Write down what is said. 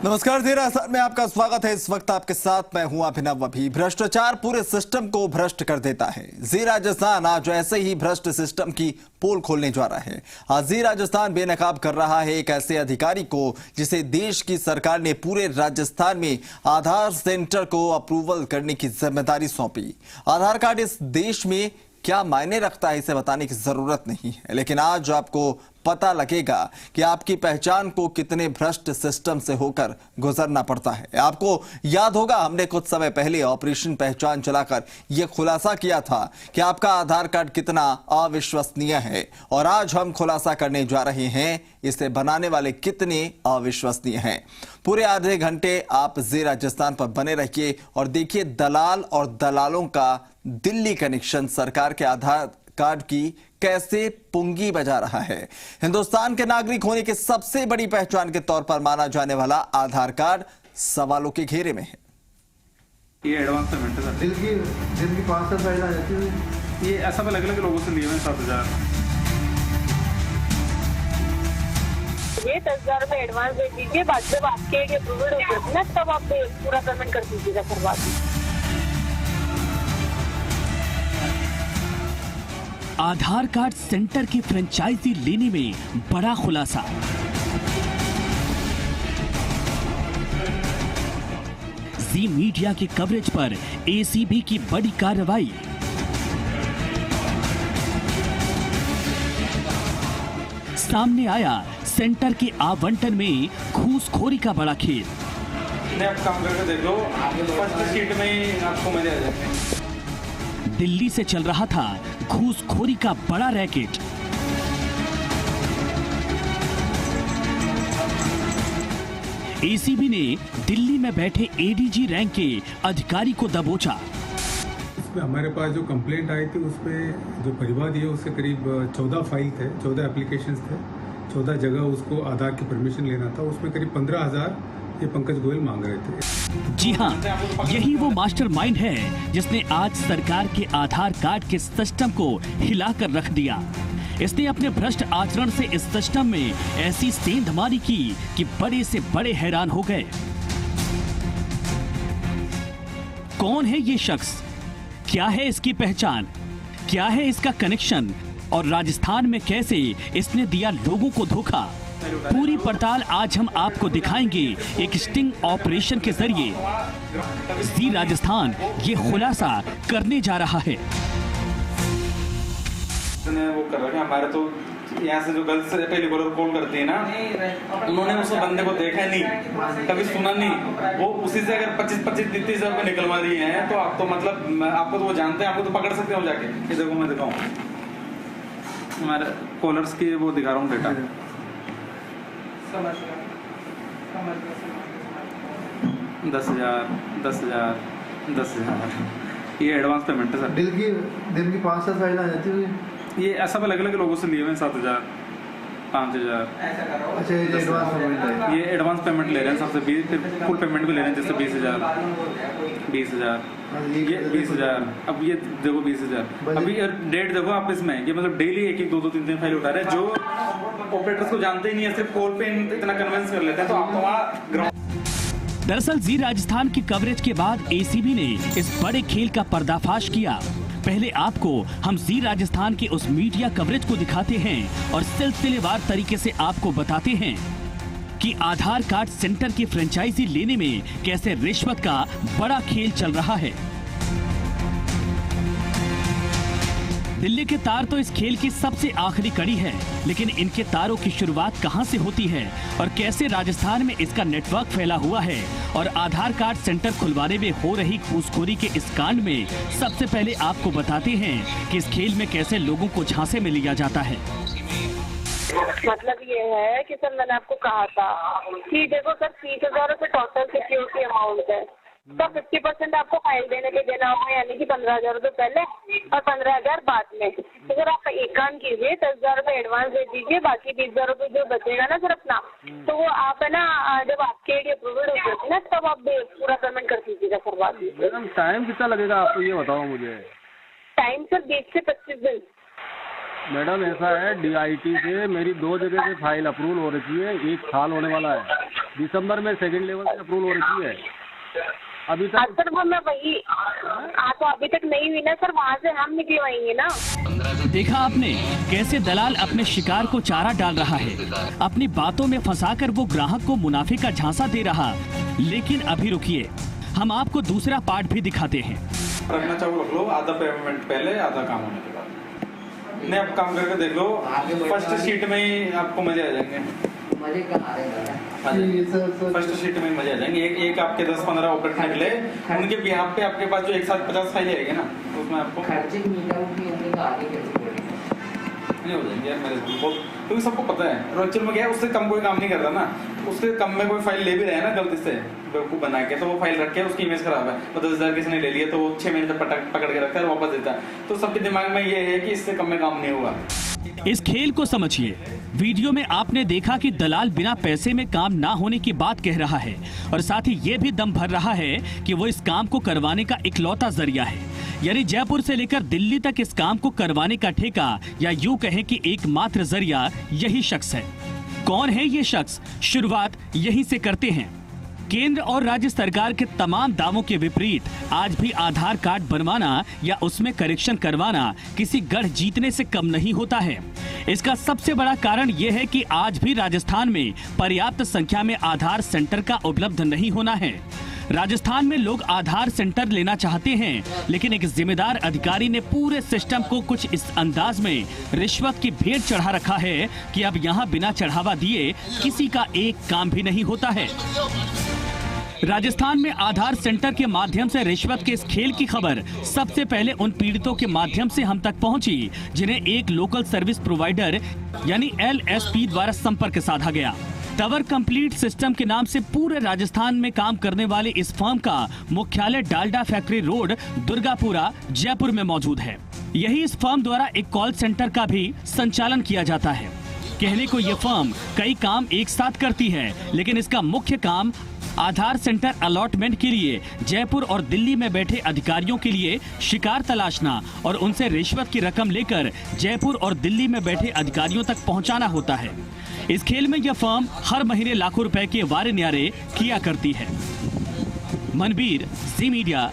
नमस्कार जी, राजस्थान में आपका स्वागत है। इस वक्त आपके साथ मैं हूं अभिनव। अभी भ्रष्टाचार पूरे सिस्टम को भ्रष्ट कर देता है। जी राजस्थान आज ऐसे ही भ्रष्ट सिस्टम की पोल खोलने जा रहा है। आज जी राजस्थान बेनकाब कर रहा है एक ऐसे अधिकारी को जिसे देश की सरकार ने पूरे राजस्थान में आधार सेंटर को अप्रूवल करने की जिम्मेदारी सौंपी। आधार कार्ड इस देश में क्या मायने रखता है इसे बताने की जरूरत नहीं है, लेकिन आज आपको पता लगेगा कि आपकी पहचान को कितने भ्रष्ट सिस्टम से होकर गुजरना पड़ता है। आपको याद होगा हमने कुछ समय पहले ऑपरेशन पहचान चलाकर यह खुलासा किया था कि आपका आधार कार्ड कितना अविश्वसनीय है, और आज हम खुलासा करने जा रहे हैं इसे बनाने वाले कितने अविश्वसनीय हैं। पूरे आधे घंटे आप जी राजस्थान पर बने रहिए और देखिए दलाल और दलालों का दिल्ली कनेक्शन सरकार के आधार कार्ड की कैसे पुंगी बजा रहा है। हिंदुस्तान के नागरिक होने की सबसे बड़ी पहचान के तौर पर माना जाने वाला आधार कार्ड सवालों के घेरे में है। ये एडवांस पेमेंट है सर। दिन की 500 फाइल आ जाती है। ये सब अलग अलग लोगों से लिए हुए 7,000। ये 10,000 रुपए एडवांस दे दीजिए, बाद जब आपके अप्रूवल हो जाए ना तब आप पूरा पेमेंट कर दीजिएगा करवा दीजिए। आधार कार्ड सेंटर की फ्रेंचाइजी लेने में बड़ा खुलासा। जी मीडिया की कवरेज पर एसीबी की बड़ी कार्रवाई। सामने आया सेंटर के आवंटन में घूसखोरी का बड़ा खेल। आप काम करके देख लो, फर्स्ट शीट में आपको मिल जाएगा। दिल्ली से चल रहा था घूसखोरी का बड़ा रैकेट। एसीबी ने दिल्ली में बैठे एडीजी रैंक के अधिकारी को दबोचा। इसमें हमारे पास जो कंप्लेंट आई थी उसमें जो परिवार दिए उससे करीब 14 फाइल थे, 14 एप्लीकेशंस थे, 14 जगह उसको आधार की परमिशन लेना था। उसमें करीब 15,000 ये पंकज गोयल मांग रहे थे। जी हाँ, यही वो मास्टरमाइंड है जिसने आज सरकार के आधार कार्ड के सिस्टम को हिलाकर रख दिया। इसने अपने भ्रष्ट आचरण से इस सिस्टम में ऐसी सेंधमारी की कि बड़े से बड़े हैरान हो गए। कौन है ये शख्स, क्या है इसकी पहचान, क्या है इसका कनेक्शन, और राजस्थान में कैसे इसने दिया लोगों को धोखा, पूरी पड़ताल आज हम आपको दिखाएंगे एक स्टिंग ऑपरेशन के जरिए। जी राजस्थान ये खुलासा करने जा रहा है। वो कर रखे हमारे तो यहाँ से जो गर्ल्स टेलीकॉलर कॉल करती है ना, उन्होंने उस बंदे को देखा नहीं, कभी सुना नहीं। वो उसी से अगर 25-30 रुपए निकलवा दिए हैं तो आप तो मतलब आपको तो वो जानते हैं, आपको तो पकड़ सकते हो जाके। ये देखो मैं दिखाऊं हमारे कॉलर्स की, वो दिखा रहा हूँ डेटा। 10,000 ये एडवांस पेमेंट है सर। दिन की 500 फाइल आ जाती है। ये सब अलग अलग लोगों से लिए हुए 7,000, 5,000। अच्छा, ये एडवांस पेमेंट है। ये एडवांस पेमेंट ले रहे हैं सबसे, फिर फुल पेमेंट भी ले रहे हैं, जैसे 20,000, 20,000, ये 20,000। अब ये देखो 20,000। अभी डेट देखो आप इसमें, ये मतलब डेली 1-1, 2-2, 3-3 फाइल उठा रहे हैं। जो ऑपरेटर्स को जानते ही नहीं है, सिर्फ कॉल पे इतना कन्विंस कर लेते हैं। तो आप तो वहाँ ग्राउंड। दरअसल जी राजस्थान की कवरेज के बाद एसीबी ने इस बड़े खेल का पर्दाफाश किया। पहले आपको हम जी राजस्थान के उस मीडिया कवरेज को दिखाते हैं और सिलसिलेवार तरीके से आपको बताते हैं कि आधार कार्ड सेंटर की फ्रेंचाइजी लेने में कैसे रिश्वत का बड़ा खेल चल रहा है। दिल्ली के तार तो इस खेल की सबसे आखिरी कड़ी है, लेकिन इनके तारों की शुरुआत कहां से होती है और कैसे राजस्थान में इसका नेटवर्क फैला हुआ है, और आधार कार्ड सेंटर खुलवाने में हो रही घूसखोरी के इस कांड में सबसे पहले आपको बताते हैं कि इस खेल में कैसे लोगों को झांसे में लिया जाता है। मतलब ये है कि सर मैंने आपको कहा था कि देखो सर 30,000 रुपए टोटल सिक्योरिटी अमाउंट है, तो 50% आपको फाइल देने के देना होगा, यानी कि 15,000 रुपए पहले और 15,000 बाद में। तो सर आप एक काम कीजिए, 10,000 रुपए एडवांस दे दीजिए, बाकी 20,000 रुपए जो बचेगा ना सर अपना, तो वो आप है ना जब आपके अप्रूवल हो जाए ना तब आप पूरा पेमेंट कर दीजिएगा, करवा दीजिए। टाइम कितना लगेगा आपको ये बताओ मुझे। टाइम सर 20 से 25 दिन। मैडम ऐसा है, DIT से मेरी 2 जगह से फाइल अप्रूवल हो रखी है, 1 साल होने वाला है। दिसंबर में सेकंड लेवल से अप्रूवल हो रखी है, अभी तक। सर वो मैं वही तो अभी तक नहीं हुई ना सर, वहाँ से हम निकलवाएंगे ना। देखा आपने कैसे दलाल अपने शिकार को चारा डाल रहा है, अपनी बातों में फंसाकर वो ग्राहक को मुनाफे का झांसा दे रहा। लेकिन अभी रुकिए, हम आपको दूसरा पार्ट भी दिखाते हैं। रखना चाहो रख लो, आधा पेमेंट पहले आधा काम होने के बाद। नहीं, आप काम करके देख लो, फर्स्ट शीट में ही आपको मजे आ जाएंगे। मजे कहाँ आ रहे हैं? फर्स्ट शीट में मजे आ जाएंगे। एक आपके 10-15 ऑपरेट निकले, उनके बिहाफ पे आपके पास जो एक साथ 50 फाइल आएगी ना, उसमें आपको खर्चे की मीटर की होने का आगे कैसे बोलेंगे? नहीं हो जाएंगे यार मेरे को, क्योंकि सबको पता है एक्चुअल में क्या है, उससे कम कोई काम नहीं कर रहा ना। उससे कम में कोई फाइल ले भी रहा है ना गलती से बेवकूफ बना के, तो वो फाइल रख के उसकी इमेज खराब है, तो 10,000 किसी ने ले लिया तो वो 6 महीने तक पकड़ के रखता है और वापस देता है। तो सबके दिमाग में ये है कि इससे कम में काम नहीं होगा। इस खेल को समझिए। वीडियो में आपने देखा कि दलाल बिना पैसे में काम ना होने की बात कह रहा है और साथ ही ये भी दम भर रहा है कि वो इस काम को करवाने का इकलौता जरिया है। यानी जयपुर से लेकर दिल्ली तक इस काम को करवाने का ठेका, या यूं कहें कि एकमात्र जरिया यही शख्स है। कौन है ये शख्स? शुरुआत यहीं से करते हैं। केंद्र और राज्य सरकार के तमाम दावों के विपरीत आज भी आधार कार्ड बनवाना या उसमें करेक्शन करवाना किसी गढ़ जीतने से कम नहीं होता है। इसका सबसे बड़ा कारण यह है कि आज भी राजस्थान में पर्याप्त संख्या में आधार सेंटर का उपलब्ध नहीं होना है। राजस्थान में लोग आधार सेंटर लेना चाहते हैं, लेकिन एक जिम्मेदार अधिकारी ने पूरे सिस्टम को कुछ इस अंदाज में रिश्वत की भेंट चढ़ा रखा है कि अब यहाँ बिना चढ़ावा दिए किसी का एक काम भी नहीं होता है। राजस्थान में आधार सेंटर के माध्यम से रिश्वत के इस खेल की खबर सबसे पहले उन पीड़ितों के माध्यम से हम तक पहुंची जिन्हें एक लोकल सर्विस प्रोवाइडर यानी LSP द्वारा संपर्क साधा गया। टावर कंप्लीट सिस्टम के नाम से पूरे राजस्थान में काम करने वाले इस फर्म का मुख्यालय डालडा फैक्ट्री रोड, दुर्गापुरा, जयपुर में मौजूद है। यही इस फर्म द्वारा एक कॉल सेंटर का भी संचालन किया जाता है। कहने को ये फर्म कई काम एक साथ करती है, लेकिन इसका मुख्य काम आधार सेंटर अलॉटमेंट के लिए जयपुर और दिल्ली में बैठे अधिकारियों के लिए शिकार तलाशना और उनसे रिश्वत की रकम लेकर जयपुर और दिल्ली में बैठे अधिकारियों तक पहुंचाना होता है। इस खेल में यह फर्म हर महीने लाखों रुपए के वारे न्यारे किया करती है। मनबीर, जी मीडिया।